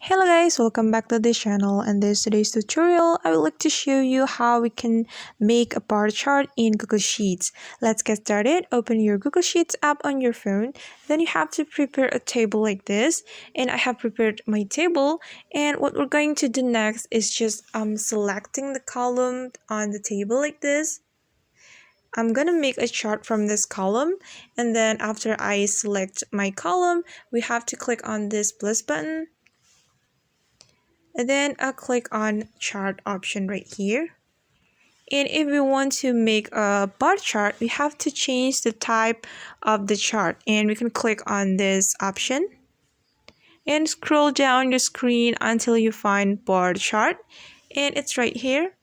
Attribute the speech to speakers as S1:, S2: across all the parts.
S1: Hello guys, welcome back to this channel, and this today's tutorial I would like to show you how we can make a bar chart in Google Sheets. Let's get started. Open your Google Sheets app on your phone. Then you have to prepare a table like this, and I have prepared my table. And what we're going to do next is just selecting the column on the table like this. I'm gonna make a chart from this column, and then after I select my column, we have to click on this plus button. And then I'll click on chart option right here. And if we want to make a bar chart, we have to change the type of the chart. And we can click on this option and scroll down your screen until you find bar chart. And it's right here.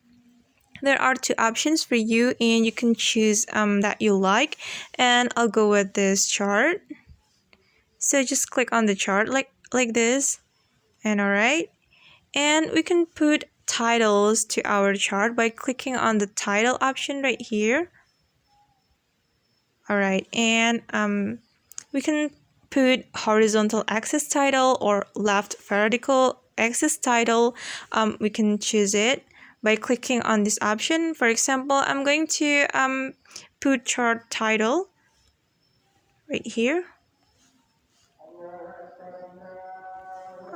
S1: There are two options for you, and you can choose that you like. And I'll go with this chart. So just click on the chart like this. And alright. And we can put titles to our chart by clicking on the title option right here. Alright, and we can put horizontal axis title or left vertical axis title. We can choose it by clicking on this option. For example, I'm going to put chart title right here.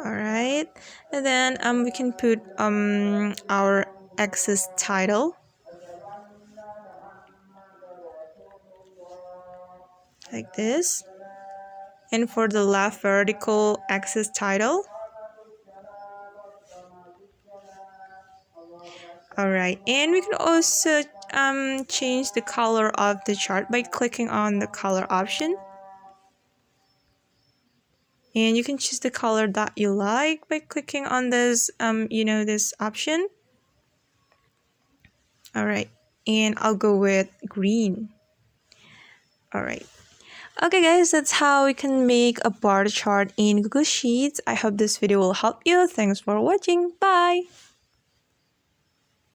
S1: Alright, and then we can put our axis title like this, and for the left vertical axis title. Alright, and we can also change the color of the chart by clicking on the color option. And you can choose the color that you like by clicking on this this option. Alright, and I'll go with green. Alright. Okay guys, that's how we can make a bar chart in Google Sheets. I hope this video will help you. Thanks for watching. Bye!